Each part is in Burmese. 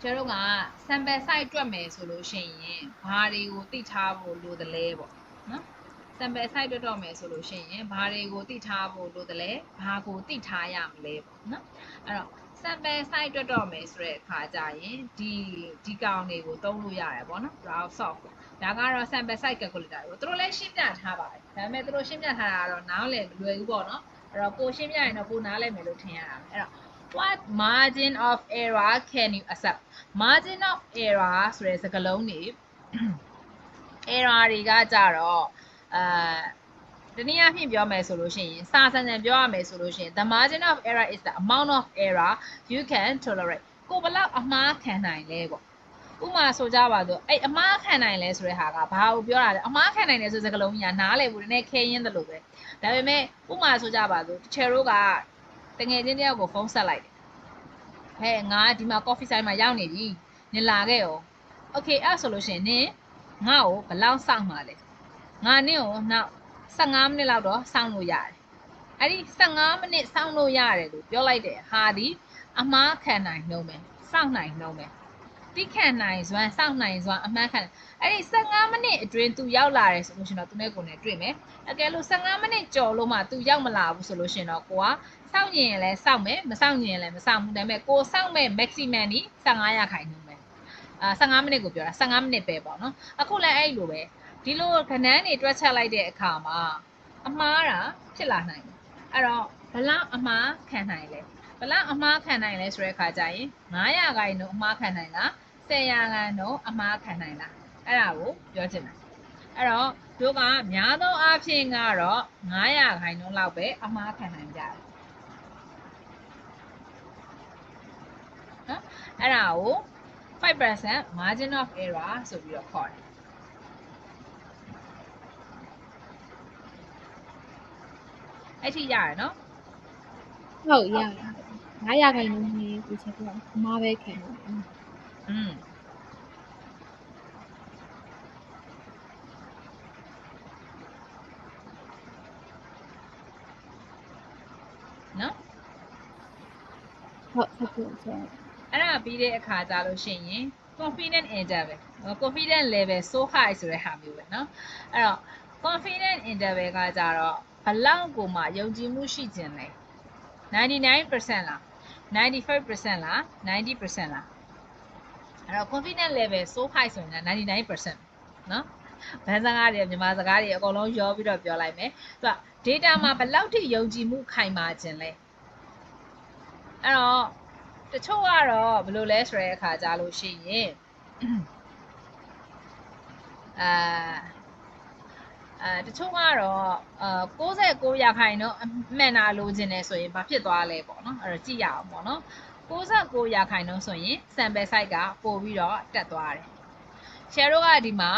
ကျတို့က sample size တွက်မယ်ဆိုလို့ရှိရင်ဘာတွေကိုသိထားဖို့လိုသလဲပေါ့နော် sample size တွက်တော့မယ်ဆိုလို့ရှိရင်ဘာတွေကိုသိထားဖို့လိုသလဲဘာကိုသိထားရမလဲပေါ့နော်အဲ့တော့ sample size တွက်တော့မယ်ဆိုတဲ့အခါကျရင်ဒီကောင်တွေကိုသုံးလို့ရတယ်ပေါ့နော် round soft ဒါကတော့ sample size calculator ကိုသူတို့လည်းရှင်းပြထားပါတယ်ဒါပေမဲ့သူတို့ရှင်းပြထားတာကတော့နားလည်မလွယ်ဘူးပေါ့နော်အဲ့တော့ပိုရှင်းပြရင်တော့ပိုနားလည်မယ်လို့ထင်ရတာပဲအဲ့တော့ what margin of error can you accept margin of error ဆိုတဲ့စကားလုံးတွေ error တွေကကြတော့တနည်းအားဖြင့်ပြောမယ်ဆိုလို့ရှိရင်စာစံပြောရမယ်ဆိုလို့ရှိရင် the margin of error is the amount of error you can tolerate ကိုဘယ်လောက်အမှားခံနိုင်လဲပေါ့ဥပမာဆိုကြပါစို့အဲ့အမှားခံနိုင်လဲဆိုတဲ့ဟာကဘာကိုပြောတာလဲအမှားခံနိုင်တယ်ဆိုတဲ့စကားလုံးကြီးကနားလည်ဘူးနည်းနည်းခဲရင်းတယ်လို့ပဲဒါပေမဲ့ဥပမာဆိုကြပါစို့တချယ်တို့ကတငယ်ချင်းတယောက်ကိုဖုန်းဆက်လိုက်တယ်ဟဲ့ငါဒီမှာ coffee sign မှာရောက်နေပြီနင်လာခဲ့ရော okay အဲ့ဆိုလို့ရှိရင်နင်ငါ့ကိုဘယ်လောက်စောင့်မှာလဲငါနင့်ကိုနောက်15မိနစ်လောက်တော့စောင့်လို့ရတယ်အဲ့ဒီ15မိနစ်စောင့်လို့ရတယ်လို့ပြောလိုက်တယ်ဟာဒီအမှားခံနိုင်နှုံးမယ်စောင့်နိုင်နှုံးမယ်တိခံနိုင်စွမ်းစောင့်နိုင်စွမ်းအမှန်ခံအဲ့ဒီ15မိနစ်အတွင်းသူရောက်လာတယ်ဆိုလို့ရှိရင်တော့သူနဲ့ကိုယ်နဲ့တွေ့မယ်အကယ်လို့15မိနစ်ကြော်လို့မှသူရောက်မလာဘူးဆိုလို့ရှိရင်တော့ကိုကစောင့်ရင်လည်းစောင့်မယ်မစောင့်ရင်လည်းမစောင့်ဘူးဒါပေမဲ့ကိုစောင့်မဲ့ maximum นี่15ရာခိုင်နှုန်းပဲ15မိနစ်ကိုပြောတာ15မိနစ်ပဲပေါ့နော်အခုလည်းအဲ့လိုပဲဒီလိုခဏန်းတွေတွက်ချက်လိုက်တဲ့အခါမှာအမှားတာဖြစ်လာနိုင်တယ်အဲ့တော့ဘလောက်အမှားခံနိုင်လဲဘလောက်အမှားခံနိုင်လဲဆိုတဲ့အခါကျရင်900ရာခိုင်နှုန်းအမှားခံနိုင်လား10ရာခိုင်နှုန်းအမှားခံနိုင်လားအဲ့ဒါကိုပြောချင်တယ်အဲ့တော့တို့ကများသောအားဖြင့်ကတော့900ရာခိုင်နှုန်းလောက်ပဲအမှားခံနိုင်ကြတယ်နော်အဲ့ဒါကို5% margin of error ဆိုပြီးတော့ခေါ်တယ်အဲ့ထိရတယ်နော်ဟုတ်ရတယ်900ရာခိုင်နှုန်းနဲ့ဒီချက်ကအမှားပဲခံတယ်နော်ဟုတ်ကဲ့ဆရာအဲ့ဒါပြီးတဲ့အခါကြလို့ရှိရင် confidence interval confidence level so high ဆိုတဲ့ဟာမျိုးပဲเนาะအဲ့တော့ confidence interval ကကြတော့ဘလောက်ကိုမှယုံကြည်မှုရှိခြင်းလဲ99% လား95% လား90% လားအဲ့တော့ confidence level so high ဆိုရင်99% เนาะဗန်းစကားတွေမြန်မာစကားတွေအကုန်လုံးရောပြီးတော့ပြောလိုက်မယ်သူက data မှာဘလောက်ထိယုံကြည်မှုခိုင်မာခြင်းလဲအဲ့တော့တချို့ကတော့ဘယ်လိုလဲဆိုတဲ့အခါကြားလို့ရှိရင်တချို့ကတော့69ရာခိုင်နှုန်းအမှန်တာလိုချင်တယ်ဆိုရင်ဘာဖြစ်သွားလဲပေါ့နော်အဲ့တော့ကြည့်ရအောင်ပေါ့နော်69ရာခိုင်နှုန်းဆိုရင် sample size ကပို့ပြီးတော့တက်သွားတယ် share တို့ကဒီမှာ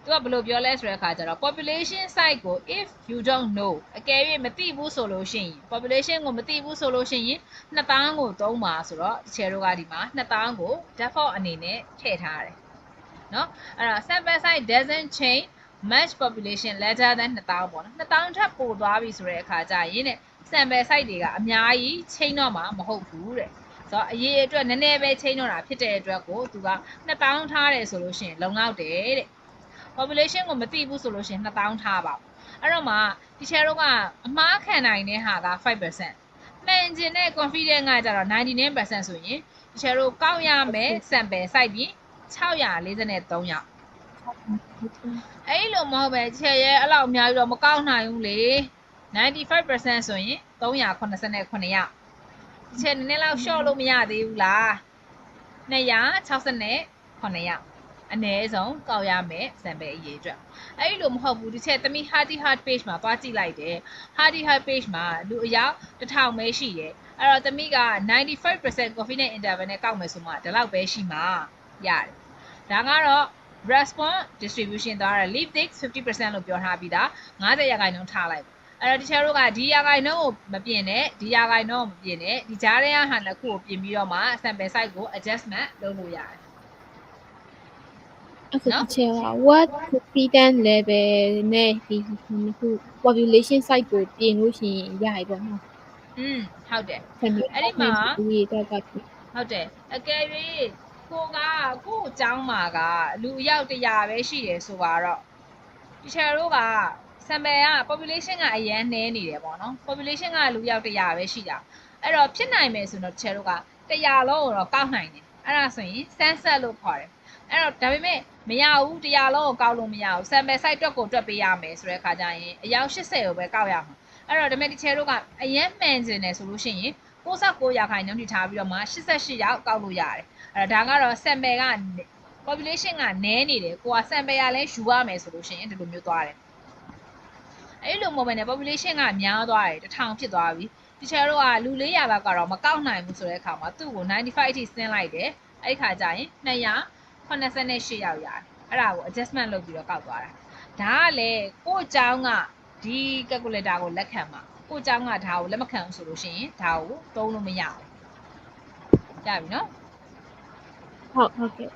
သူကဘယ်လိုပြောလဲဆိုတဲ့အခါကျတော့ population size ကို if you don't know အကယ်၍မသိဘူးဆိုလို့ရှိရင် population ကိုမသိဘူးဆိုလို့ရှိရင်2000ကိုသုံးပါဆိုတော့ share တို့ကဒီမှာ2000ကို default အနေနဲ့ထည့်ထားတယ်เนาะအဲ့တော့ sample size doesn't change match population larger than 2000ပေါ့နော်2000ထပ်ပိုသွားပြီဆိုတဲ့အခါကျရင်တဲ့ sample size တွေကအများကြီးချိန်တော့မှာမဟုတ်ဘူးတဲ့ဆိုတော့အရေးအတွက်နည်းနည်းပဲချိန်တော့တာဖြစ်တဲ့အတွက်ကိုသူက2000ထားတယ်ဆိုလို့ရှိရင်လုံလောက်တယ်တဲ့ population ကိုမသိဘူးဆိုလို့ရှိရင်2000ထားပါအဲ့တော့မှဒီချယ်တို့ကအမှားခံနိုင်တဲ့ဟာက5%မှန်ကျင်တဲ့ confidence ကကြတော့99% ဆိုရင်ဒီချယ်တို့ကောက်ရမယ် sample size ပြီး643ရောက်အဲ့လိုမဟုတ်ပဲချယ်ရဲ့အဲ့လောက်အများကြီးတော့မကောက်နိုင်ဘူးလေ95% ဆိုရင်389ရောက်ချယ်နည်းနည်းလောက် short လို့မရသေးဘူးလား269ရောက်အနည်းဆုံးကောက်ရမယ် sample အရေးအတွက်အဲ့လိုမဟုတ်ဘူးဒီချက်သမီး Hardy Heart page မှာသွားကြည့်လိုက်တယ် Hardy Heart page မှာလူအယောက်1000ပဲရှိတယ်အဲ့တော့သမီးက95% confidence interval နဲ့ကောက်မယ်ဆိုမှဒီလောက်ပဲရှိမှာရတယ်ဒါကတော့ response distribution သွားတယ် leave this 50% လို့ပြောထားပြီးသား90ရာခိုင်နှုန်းထားလိုက်အဲ့တော့ဒီချက်တို့ကဒီရာခိုင်နှုန်းကိုမပြင်နဲ့ဒီရာခိုင်နှုန်းကိုမပြင်နဲ့ဒီကြားထဲကဟာနှစ်ခုကိုပြင်ပြီးတော့မှ sample size ကို adjustment လုပ်လို့ရတယ်အခုတစ်ချက်က what confidence level နဲ့ဒီခု population size ကိုပြင်လို့ရှိရင်ရပြီပေါ့နော်ဟုတ်တယ်အဲ့ဒီမှာဒီတော့ကဟုတ်တယ်အကယ်၍ ကိုအကြောင်းမှာကလူအယောက်100ပဲရှိတယ်ဆိုတော့ teacher တို့က sample က population ကအရန်နည်းနေတယ်ပေါ့နော် population ကလူအယောက်100ပဲရှိတာအဲ့တော့ဖြစ်နိုင်မယ်ဆိုတော့ teacher တို့က100လုံးကိုတော့ကောက်နိုင်တယ်အဲ့ဒါဆိုရင် census လို့ခေါ်တယ်အဲ့တော့ဒါပေမဲ့မရဘူး100လုံးကိုကောက်လို့မရဘူး sample size တွက်ကိုတွက်ပေးရမယ်ဆိုတဲ့အခါကျရင်အယောက်80ကိုပဲကောက်ရမှာအဲ့တော့ဒါပေမဲ့ teacher တို့ကအရန်မှန်ကျင်တယ်ဆိုလို့ရှိရင်69ရာခိုင်နှုန်းထိထားပြီးတော့မှ88ရောက်ကောက်လို့ရတယ်အဲ့တော့ဒါကတော့ sample က population ကနည်းနေတယ်ကိုက sample ကလည်းယူရမယ်ဆိုလို့ရှိရင်ဒီလိုမျိုးသွားတယ်အဲ့လိုမျိုးပဲね population ကများသွားတယ်1000ဖြစ်သွားပြီ teacher တို့ကလူ400လောက်ကတော့မကောက်နိုင်ဘူးဆိုတဲ့အခါမှာသူ့ကို95အထိဆင်းလိုက်တယ်အဲ့ဒီခါကျရင်288ရောက်ရတယ်အဲ့ဒါကို adjustment လုပ်ပြီးတော့ကောက်သွားတာဒါကလေကိုအကြောင်းကဒီ calculator ကိုလက်ခံမှာကိုအကြောင်းကဒါကိုလက်မခံဘူးဆိုလို့ရှိရင်ဒါကိုသုံးလို့မရဘူးရပြီနော်ဟုတ်ကဲ့